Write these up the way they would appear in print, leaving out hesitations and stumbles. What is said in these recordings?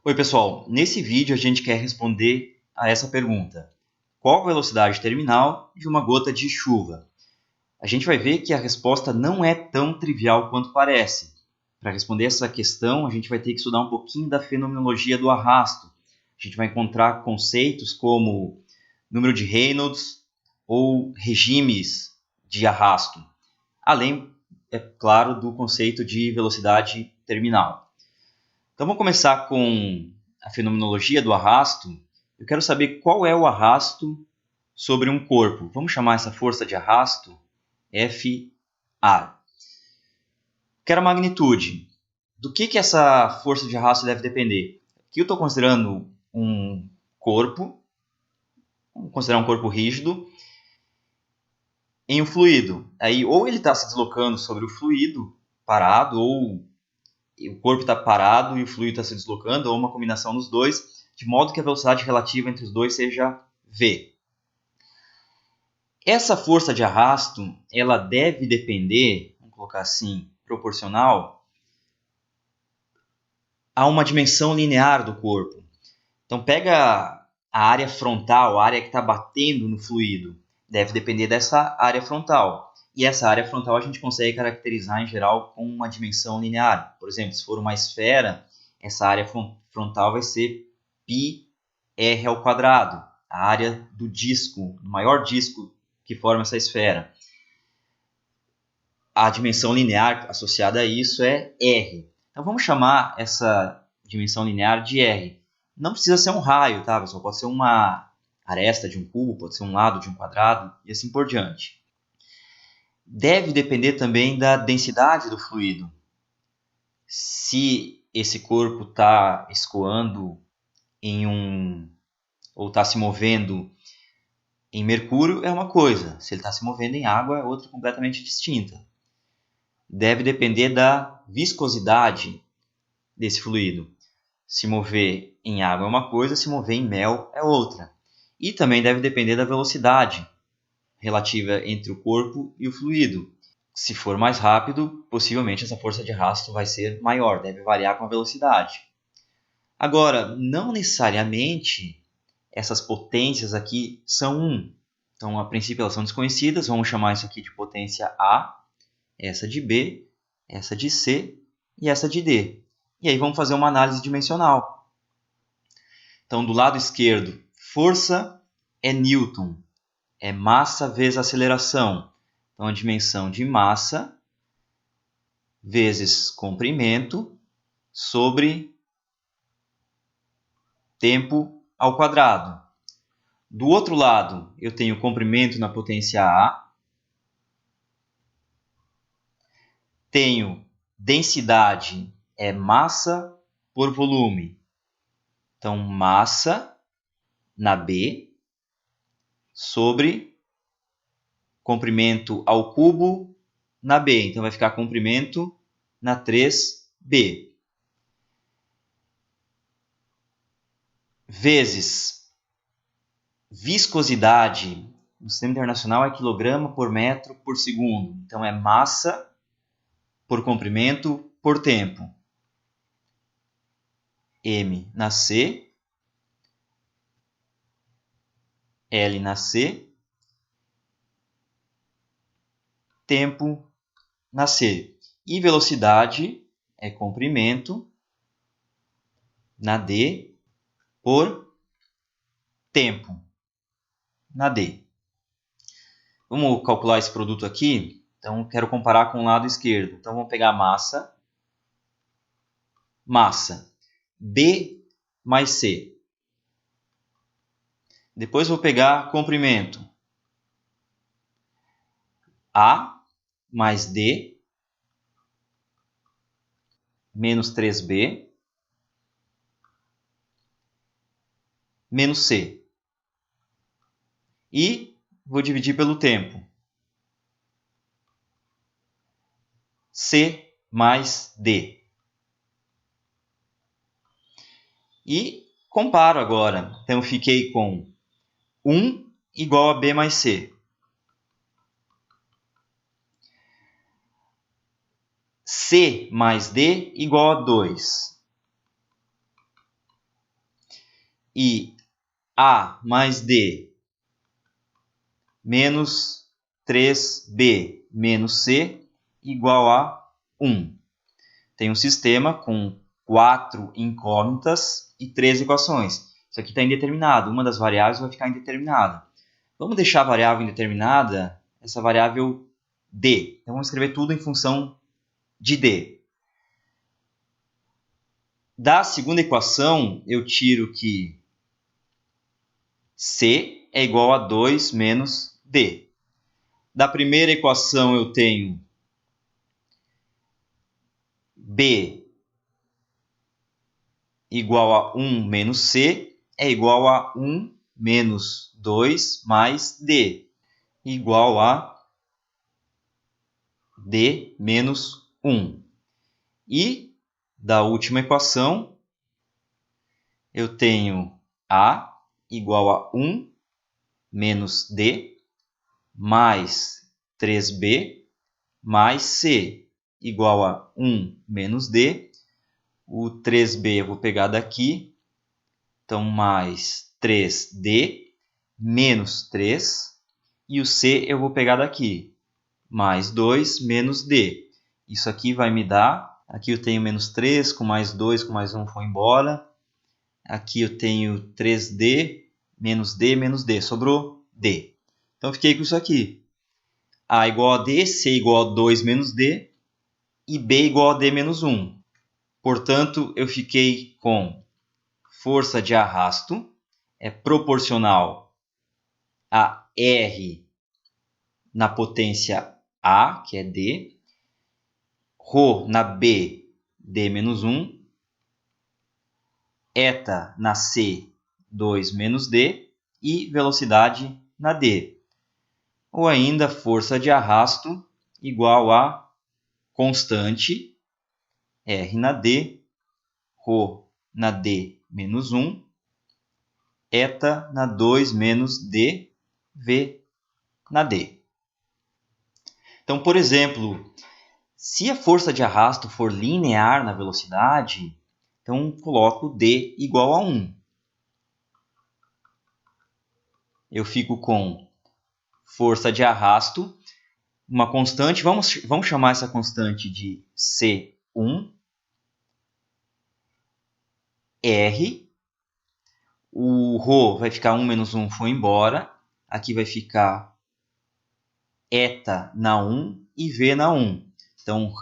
Oi, pessoal. Nesse vídeo a gente quer responder a essa pergunta. Qual a velocidade terminal de uma gota de chuva? A gente vai ver que a resposta não é tão trivial quanto parece. Para responder essa questão, a gente vai ter que estudar um pouquinho da fenomenologia do arrasto. A gente vai encontrar conceitos como número de Reynolds ou regimes de arrasto, além, é claro, do conceito de velocidade terminal. Então vamos começar com a fenomenologia do arrasto. Eu quero saber qual é o arrasto sobre um corpo. Vamos chamar essa força de arrasto FA. Quero a magnitude. Do que essa força de arrasto deve depender? Aqui eu estou considerando um corpo, vamos considerar um corpo rígido, em um fluido. Aí ou ele está se deslocando sobre o fluido parado, ou o corpo está parado e o fluido está se deslocando, ou uma combinação dos dois, de modo que a velocidade relativa entre os dois seja v. Essa força de arrasto, ela deve depender, vamos colocar assim, proporcional a uma dimensão linear do corpo. Então pega a área frontal, a área que está batendo no fluido, deve depender dessa área frontal. E essa área frontal a gente consegue caracterizar em geral com uma dimensão linear. Por exemplo, se for uma esfera, essa área frontal vai ser πr ao quadrado, a área do disco, o maior disco que forma essa esfera. A dimensão linear associada a isso é r. Então vamos chamar essa dimensão linear de r. Não precisa ser um raio, tá, pessoal? Pode ser uma aresta de um cubo, pode ser um lado de um quadrado e assim por diante. Deve depender também da densidade do fluido. Se esse corpo está escoando ou está se movendo em mercúrio, é uma coisa. Se ele está se movendo em água, é outra completamente distinta. Deve depender da viscosidade desse fluido. Se mover em água é uma coisa, se mover em mel é outra. E também deve depender da velocidade relativa entre o corpo e o fluido. Se for mais rápido, possivelmente essa força de arrasto vai ser maior, deve variar com a velocidade. Agora, não necessariamente essas potências aqui são 1. Então, a princípio, elas são desconhecidas. Vamos chamar isso aqui de potência A, essa de B, essa de C e essa de D. E aí vamos fazer uma análise dimensional. Então, do lado esquerdo, força é Newton, é massa vezes aceleração. Então, a dimensão de massa vezes comprimento sobre tempo ao quadrado. Do outro lado, eu tenho comprimento na potência A, tenho densidade, é massa por volume. Então, massa na B sobre comprimento ao cubo na B. Então, vai ficar comprimento na 3B. Vezes viscosidade, no sistema internacional é quilograma por metro por segundo. Então, é massa por comprimento por tempo. M na C, L na C, tempo na C. E velocidade é comprimento na D por tempo na D. Vamos calcular esse produto aqui. Então, quero comparar com o lado esquerdo. Então, vamos pegar a massa. Massa. B mais C. Depois vou pegar comprimento. A mais D menos 3B menos C. E vou dividir pelo tempo. C mais D. E comparo agora. Então, fiquei com 1 igual a B mais C. C mais D igual a 2. e A mais D menos 3B menos C igual a 1. Tem um sistema com 4 incógnitas e 3 equações. Isso aqui está indeterminado. Uma das variáveis vai ficar indeterminada. Vamos deixar a variável indeterminada, essa variável D. Então, vamos escrever tudo em função de D. Da segunda equação, eu tiro que C é igual a 2 menos D. Da primeira equação, eu tenho B igual a 1 menos C é igual a 1 menos 2 mais D, igual a D menos 1. E da última equação, eu tenho A igual a 1 menos D mais 3B mais C igual a 1 menos D. O 3B eu vou pegar daqui, então mais 3D menos 3. E o C eu vou pegar daqui, mais 2 menos D. Isso aqui vai me dar, aqui eu tenho menos 3, com mais 2, com mais 1 foi embora. Aqui eu tenho 3D, menos D, sobrou D. Então, eu fiquei com isso aqui. A igual a D, C igual a 2 menos D e B igual a D menos 1. Portanto, eu fiquei com força de arrasto é proporcional a R na potência A, que é D, ρ na B, D menos 1, eta na C, 2 menos D, e velocidade na D. Ou ainda força de arrasto igual a constante R na D, ρ na D menos 1, eta na 2 menos D, V na D. Então, por exemplo, se a força de arrasto for linear na velocidade, então coloco D igual a 1. Eu fico com força de arrasto, uma constante, vamos chamar essa constante de C1, R, o ρ vai ficar 1 menos 1 foi embora, aqui vai ficar eta na 1 e V na 1. Então,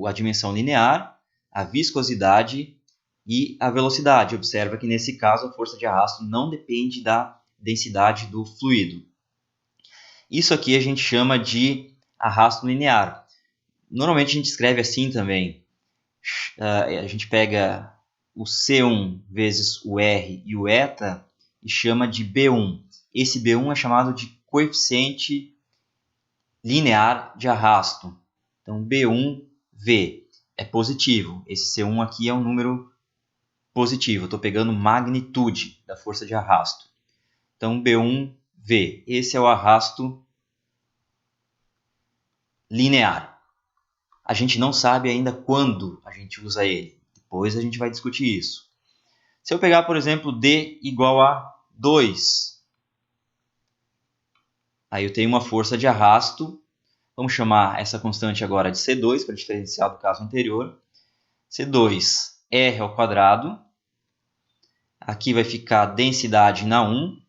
a dimensão linear, a viscosidade e a velocidade. Observa que nesse caso a força de arrasto não depende da densidade do fluido. Isso aqui a gente chama de arrasto linear. Normalmente a gente escreve assim também. A gente pega o C1 vezes o R e o eta e chama de B1. Esse B1 é chamado de coeficiente linear de arrasto. Então, B1V é positivo. Esse C1 aqui é um número positivo. Eu estou pegando magnitude da força de arrasto. Então, B1V. Esse é o arrasto linear. A gente não sabe ainda quando a gente usa ele. Depois a gente vai discutir isso. Se eu pegar, por exemplo, D igual a 2, aí eu tenho uma força de arrasto. Vamos chamar essa constante agora de C2, para diferenciar do caso anterior. C2, R ao quadrado. Aqui vai ficar densidade na 1.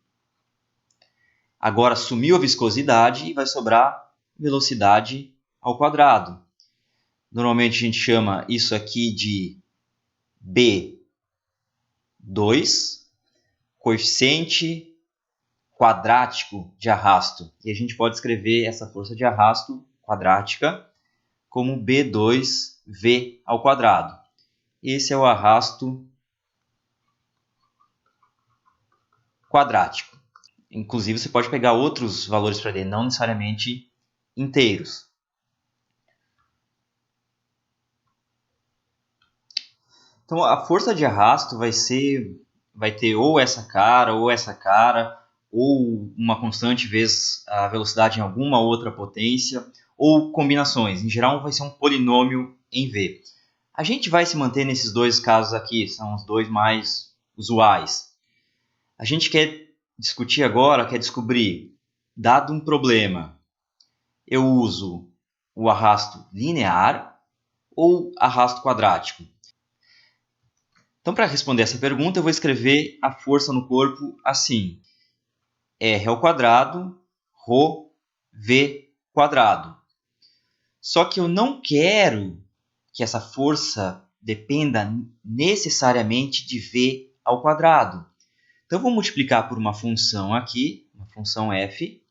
Agora sumiu a viscosidade e vai sobrar velocidade ao quadrado. Normalmente a gente chama isso aqui de B2, coeficiente quadrático de arrasto. E a gente pode escrever essa força de arrasto quadrática como B2V ao quadrado. Esse é o arrasto quadrático. Inclusive, você pode pegar outros valores para ele, não necessariamente inteiros. Então, a força de arrasto vai ter ou essa cara, ou uma constante vezes a velocidade em alguma outra potência, ou combinações. Em geral, vai ser um polinômio em V. A gente vai se manter nesses dois casos aqui, são os dois mais usuais. A gente quer discutir agora, quer descobrir, dado um problema, eu uso o arrasto linear ou arrasto quadrático? Então, para responder essa pergunta, eu vou escrever a força no corpo assim: R² ρ V². Só que eu não quero que essa força dependa necessariamente de V². Então, eu vou multiplicar por uma função aqui, uma função f.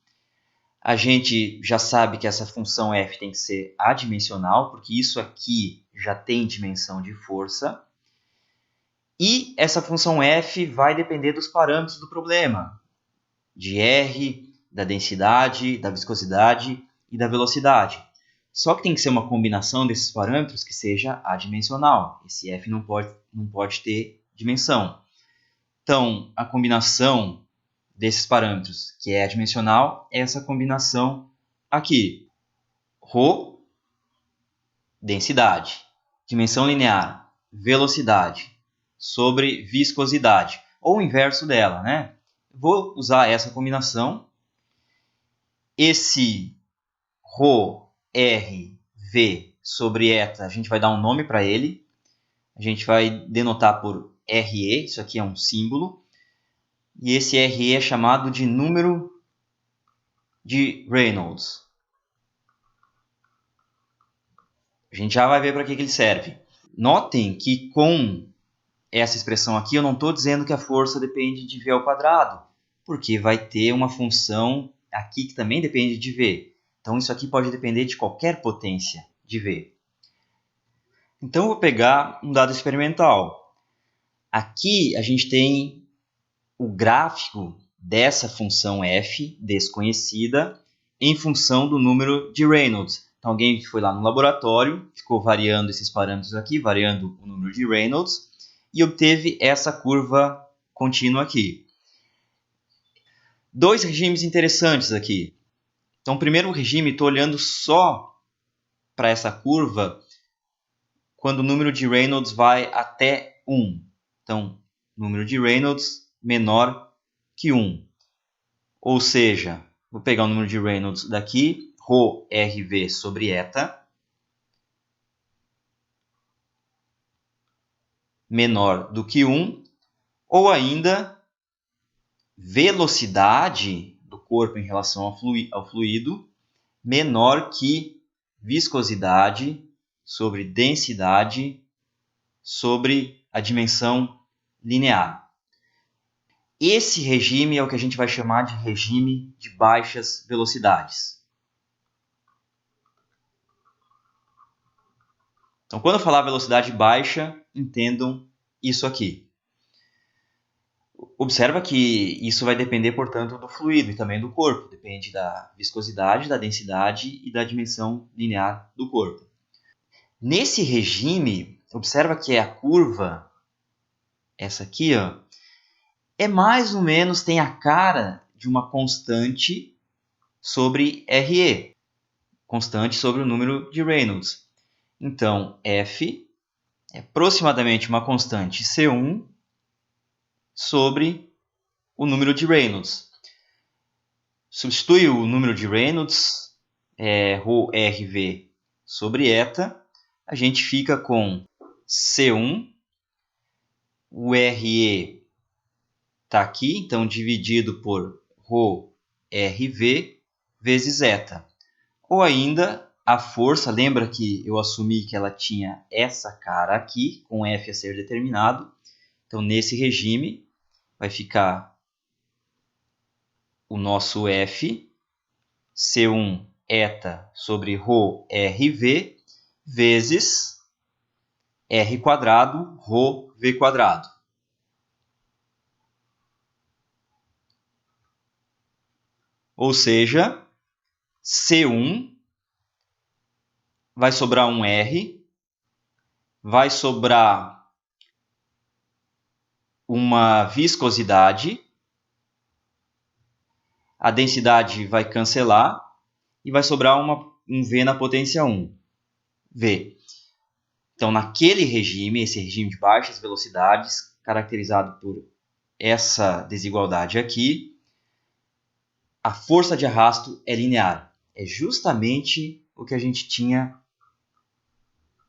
A gente já sabe que essa função f tem que ser adimensional, porque isso aqui já tem dimensão de força. E essa função f vai depender dos parâmetros do problema, de R, da densidade, da viscosidade e da velocidade. Só que tem que ser uma combinação desses parâmetros que seja adimensional. Esse f não pode ter dimensão. Então, a combinação desses parâmetros que é adimensional é essa combinação aqui. Rho, densidade, dimensão linear, velocidade, sobre viscosidade, ou o inverso dela, né? Vou usar essa combinação. Esse ρ, R, V sobre eta, a gente vai dar um nome para ele. A gente vai denotar por RE, isso aqui é um símbolo. E esse RE é chamado de número de Reynolds. A gente já vai ver para que ele serve. Notem que com essa expressão aqui eu não estou dizendo que a força depende de V², porque vai ter uma função aqui que também depende de V. Então isso aqui pode depender de qualquer potência de V. Então eu vou pegar um dado experimental. Aqui a gente tem o gráfico dessa função f desconhecida em função do número de Reynolds. Então alguém foi lá no laboratório, ficou variando esses parâmetros aqui, variando o número de Reynolds, e obteve essa curva contínua aqui. Dois regimes interessantes aqui. Então, o primeiro regime, estou olhando só para essa curva quando o número de Reynolds vai até 1. Então, número de Reynolds menor que 1. Ou seja, vou pegar o número de Reynolds daqui, ρRV sobre eta, menor do que 1, ou ainda velocidade do corpo em relação ao fluido menor que viscosidade sobre densidade sobre a dimensão linear. Esse regime é o que a gente vai chamar de regime de baixas velocidades. Então, quando eu falar velocidade baixa, entendam isso aqui. Observa que isso vai depender, portanto, do fluido e também do corpo. Depende da viscosidade, da densidade e da dimensão linear do corpo. Nesse regime, observa que a curva, essa aqui, ó, é mais ou menos, tem a cara de uma constante sobre RE, constante sobre o número de Reynolds. Então, F é aproximadamente uma constante C1 sobre o número de Reynolds. Substitui o número de Reynolds, ρRV sobre eta, a gente fica com C1, o RE está aqui, então dividido por ρRV vezes eta. Ou ainda a força, lembra que eu assumi que ela tinha essa cara aqui, com F a ser determinado. Então, nesse regime, vai ficar o nosso F, C1 eta sobre ρRV, vezes R², ρV². Ou seja, C1 vai sobrar um R, vai sobrar uma viscosidade, a densidade vai cancelar e vai sobrar um V na potência 1. V. Então, naquele regime, esse regime de baixas velocidades, caracterizado por essa desigualdade aqui, a força de arrasto é linear. É justamente o que a gente tinha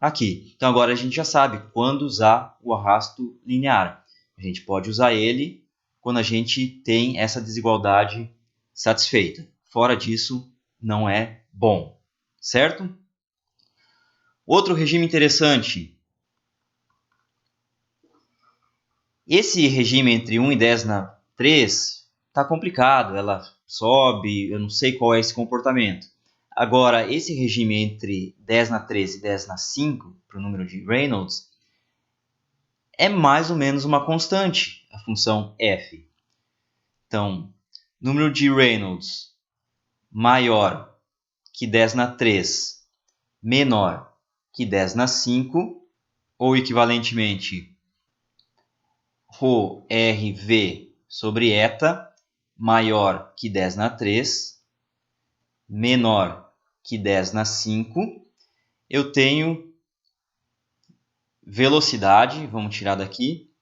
aqui. Então agora a gente já sabe quando usar o arrasto linear. A gente pode usar ele quando a gente tem essa desigualdade satisfeita. Fora disso, não é bom, certo? Outro regime interessante. Esse regime entre 1 e 10 na 3 está complicado. Ela sobe, eu não sei qual é esse comportamento. Agora, esse regime entre 10 na 3 e 10 na 5, para o número de Reynolds, é mais ou menos uma constante, a função f. Então, número de Reynolds maior que 10 na 3, menor que 10 na 5, ou equivalentemente, ρRV sobre eta maior que 10 na 3, menor que 10 na 5, eu tenho velocidade, vamos tirar daqui,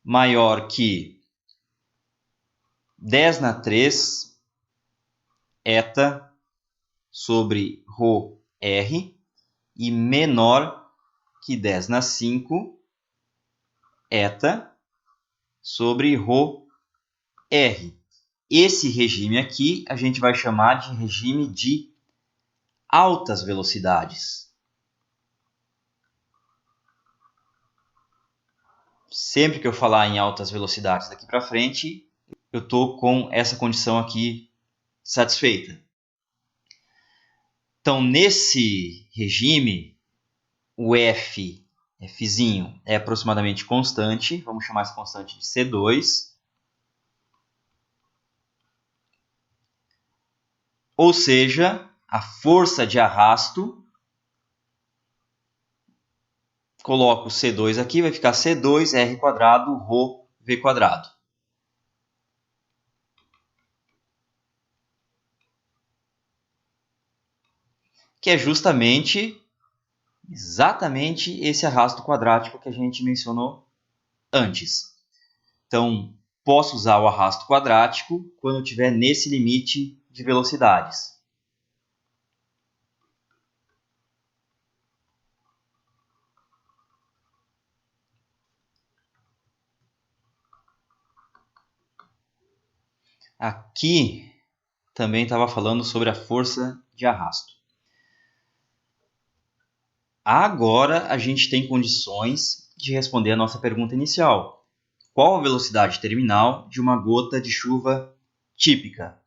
maior que 10 na 3, eta sobre ρr, e menor que 10 na 5, eta sobre ρr. Esse regime aqui a gente vai chamar de regime de altas velocidades. Sempre que eu falar em altas velocidades daqui para frente, eu estou com essa condição aqui satisfeita. Então, nesse regime, o Fzinho é aproximadamente constante. Vamos chamar essa constante de C2. Ou seja, a força de arrasto, coloco C2 aqui, vai ficar C2R quadrado ρ V quadrado. Que é exatamente esse arrasto quadrático que a gente mencionou antes. Então, posso usar o arrasto quadrático quando eu estiver nesse limite de velocidades. Aqui também estava falando sobre a força de arrasto. Agora a gente tem condições de responder a nossa pergunta inicial. Qual a velocidade terminal de uma gota de chuva típica?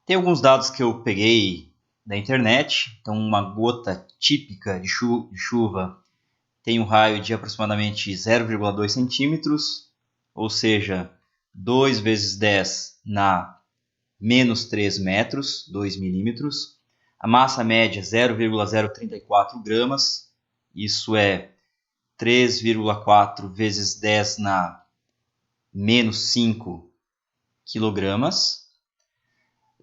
Tem alguns dados que eu peguei da internet. Então, uma gota típica de chuva tem um raio de aproximadamente 0,2 centímetros, ou seja, 2 vezes 10 na menos 3 metros, 2 milímetros. A massa média 0,034 gramas, isso é 3,4 vezes 10 na menos 5 quilogramas.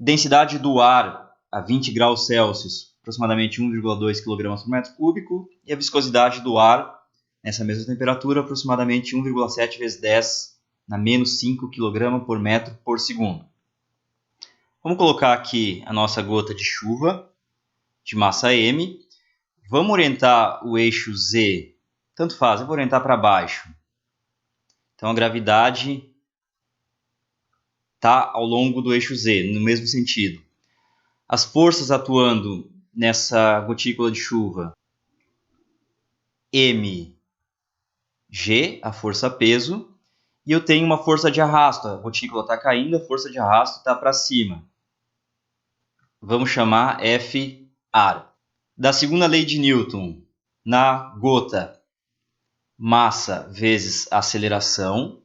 Densidade do ar a 20 graus Celsius, aproximadamente 1,2 kg por metro cúbico. E a viscosidade do ar, nessa mesma temperatura, aproximadamente 1,7 vezes 10 na menos 5 kg por metro por segundo. Vamos colocar aqui a nossa gota de chuva, de massa M. Vamos orientar o eixo Z, tanto faz, eu vou orientar para baixo. Então a gravidade está ao longo do eixo Z, no mesmo sentido. As forças atuando nessa gotícula de chuva, mg, a força peso, e eu tenho uma força de arrasto. A gotícula está caindo, a força de arrasto está para cima. Vamos chamar Fr. Da segunda lei de Newton, na gota, massa vezes aceleração,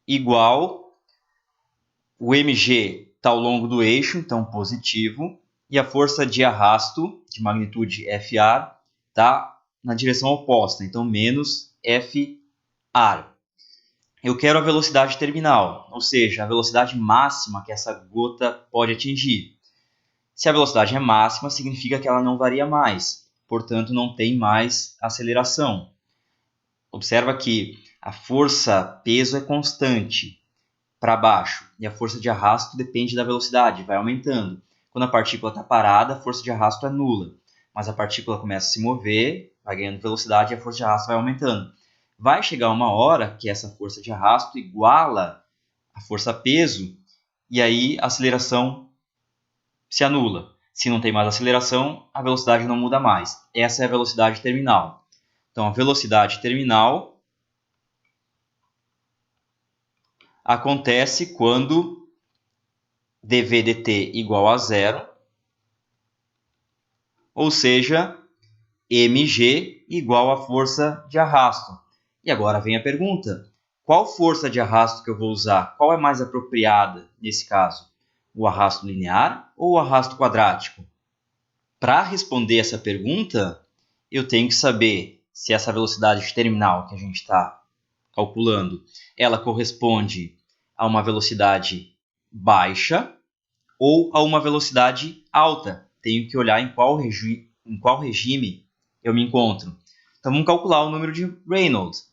igual o mg está ao longo do eixo, então positivo, e a força de arrasto, de magnitude Fr, está na direção oposta, então menos Fr. Eu quero a velocidade terminal, ou seja, a velocidade máxima que essa gota pode atingir. Se a velocidade é máxima, significa que ela não varia mais, portanto não tem mais aceleração. Observa que a força-peso é constante para baixo e a força de arrasto depende da velocidade, vai aumentando. Quando a partícula está parada, a força de arrasto é nula, mas a partícula começa a se mover, vai ganhando velocidade e a força de arrasto vai aumentando. Vai chegar uma hora que essa força de arrasto iguala a força-peso e aí a aceleração se anula. Se não tem mais aceleração, a velocidade não muda mais. Essa é a velocidade terminal. Então, a velocidade terminal acontece quando dv dt igual a zero, ou seja, mg igual à força de arrasto. E agora vem a pergunta: qual força de arrasto que eu vou usar? Qual é mais apropriada nesse caso? O arrasto linear ou o arrasto quadrático? Para responder essa pergunta, eu tenho que saber se essa velocidade terminal que a gente está calculando, ela corresponde a uma velocidade baixa ou a uma velocidade alta. Tenho que olhar em qual regime eu me encontro. Então, vamos calcular o número de Reynolds.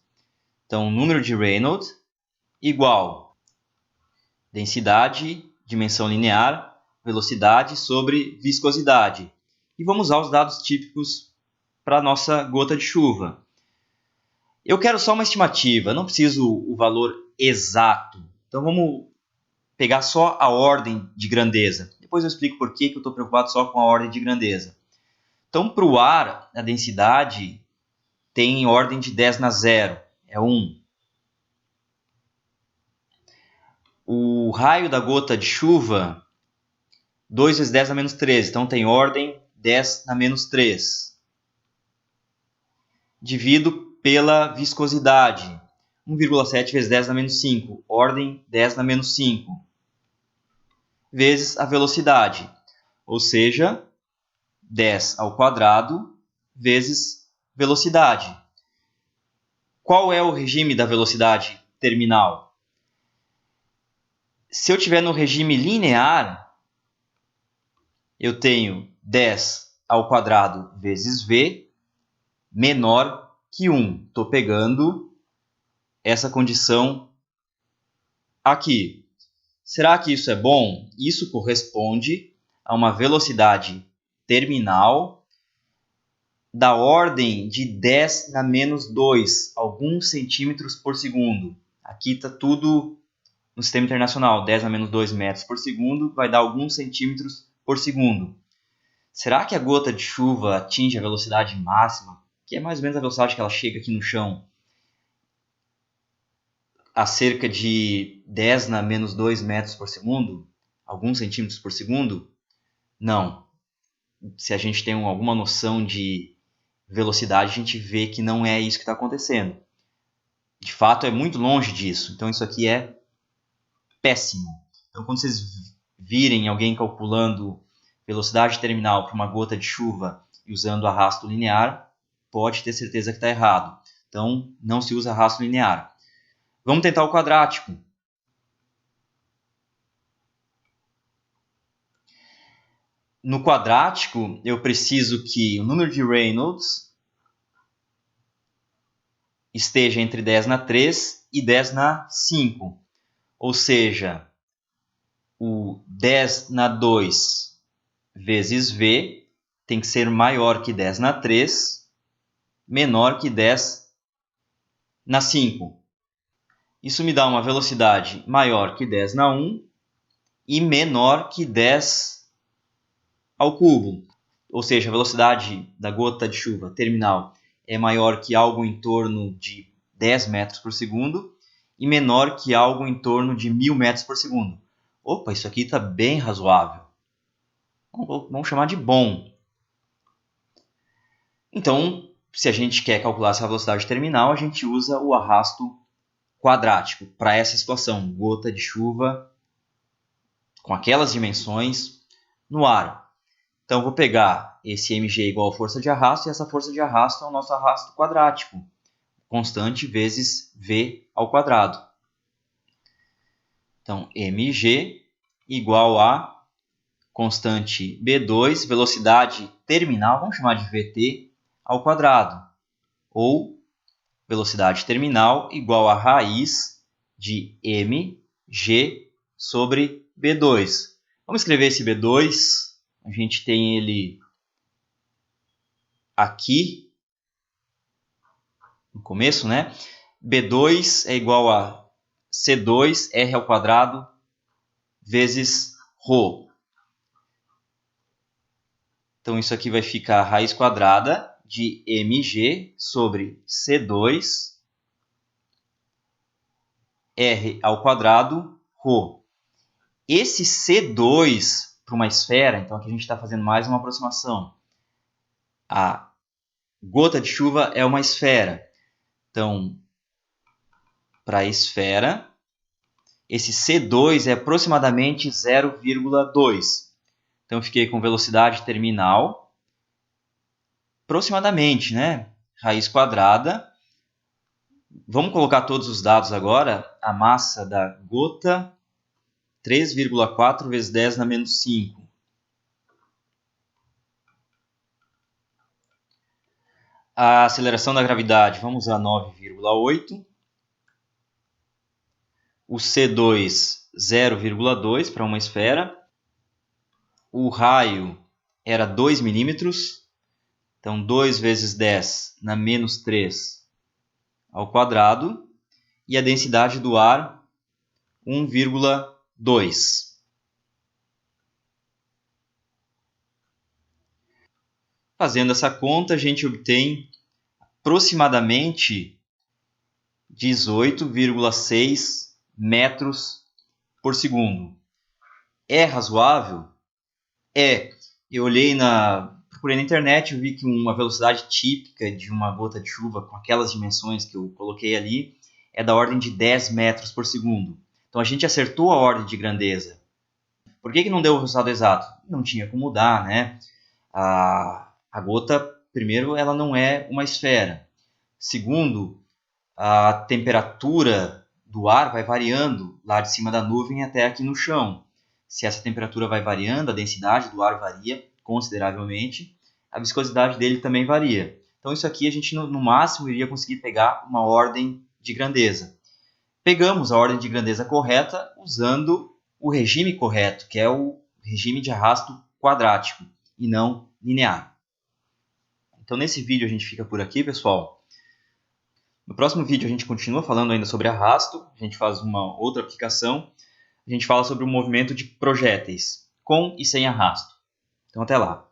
Então, o número de Reynolds igual densidade, dimensão linear, velocidade sobre viscosidade. E vamos usar os dados típicos para a nossa gota de chuva. Eu quero só uma estimativa, não preciso o valor exato. Então vamos pegar só a ordem de grandeza. Depois eu explico por que eu estou preocupado só com a ordem de grandeza. Então, para o ar, a densidade tem ordem de 10 na 0, é 1. O raio da gota de chuva, 2 vezes 10 na menos 13, então tem ordem 10 na menos 3. Divido pela viscosidade, 1,7 vezes 10 na menos 5, ordem 10 na menos 5, vezes a velocidade, ou seja, 10 ao quadrado vezes velocidade. Qual é o regime da velocidade terminal? Se eu estiver no regime linear, eu tenho 10 ao quadrado vezes v menor que 1. Estou pegando essa condição aqui. Será que isso é bom? Isso corresponde a uma velocidade terminal da ordem de 10 na menos 2, alguns centímetros por segundo. Aqui está tudo no sistema internacional, 10 na menos 2 metros por segundo, vai dar alguns centímetros por segundo. Será que a gota de chuva atinge a velocidade máxima, que é mais ou menos a velocidade que ela chega aqui no chão, a cerca de 10 na menos 2 metros por segundo? Alguns centímetros por segundo? Não. Se a gente tem alguma noção de velocidade, a gente vê que não é isso que está acontecendo. De fato, é muito longe disso. Então, isso aqui é péssimo. Então, quando vocês virem alguém calculando velocidade terminal para uma gota de chuva e usando arrasto linear, pode ter certeza que está errado. Então, não se usa arrasto linear. Vamos tentar o quadrático. No quadrático, eu preciso que o número de Reynolds esteja entre 10 na 3 e 10 na 5. Ou seja, o 10 na 2 vezes V tem que ser maior que 10 na 3, menor que 10 na 5. Isso me dá uma velocidade maior que 10 na 1 e menor que 10 ao cubo. Ou seja, a velocidade da gota de chuva terminal é maior que algo em torno de 10 metros por segundo e menor que algo em torno de 1000 metros por segundo. Opa, isso aqui está bem razoável. Vamos chamar de bom. Então, se a gente quer calcular essa velocidade terminal, a gente usa o arrasto quadrático para essa situação, gota de chuva com aquelas dimensões no ar. Então, vou pegar esse mg igual a força de arrasto, e essa força de arrasto é o nosso arrasto quadrático, constante vezes v ao quadrado. Então, mg igual a constante B2, velocidade terminal, vamos chamar de Vt, ao quadrado, ou velocidade terminal igual a raiz de mg sobre B2. Vamos escrever esse B2. A gente tem ele aqui no começo, né? B2 é igual a C2R ao quadrado vezes ρ. Então, isso aqui vai ficar a raiz quadrada de mg sobre C2 R ao quadrado ρ. Esse C2 para uma esfera, então aqui a gente está fazendo mais uma aproximação. A gota de chuva é uma esfera. Então, para a esfera, esse C2 é aproximadamente 0,2. Então, eu fiquei com velocidade terminal, aproximadamente, né? Raiz quadrada. Vamos colocar todos os dados agora. A massa da gota, 3,4 vezes 10 na menos 5. A aceleração da gravidade, vamos usar 9,8. O C2, 0,2 para uma esfera. O raio era 2 milímetros. Então, 2 vezes 10 na menos 3 ao quadrado. E a densidade do ar, 1,2. Fazendo essa conta, a gente obtém aproximadamente 18,6 metros por segundo. É razoável? É. Eu procurei na internet e vi que uma velocidade típica de uma gota de chuva com aquelas dimensões que eu coloquei ali é da ordem de 10 metros por segundo. Então a gente acertou a ordem de grandeza. Por que não deu o resultado exato? Não tinha como mudar, né? A gota, primeiro, ela não é uma esfera. Segundo, a temperatura do ar vai variando lá de cima da nuvem até aqui no chão. Se essa temperatura vai variando, a densidade do ar varia consideravelmente, a viscosidade dele também varia. Então isso aqui a gente no máximo iria conseguir pegar uma ordem de grandeza. Pegamos a ordem de grandeza correta usando o regime correto, que é o regime de arrasto quadrático e não linear. Então nesse vídeo a gente fica por aqui, pessoal. No próximo vídeo a gente continua falando ainda sobre arrasto, a gente faz uma outra aplicação, a gente fala sobre o movimento de projéteis, com e sem arrasto. Então até lá!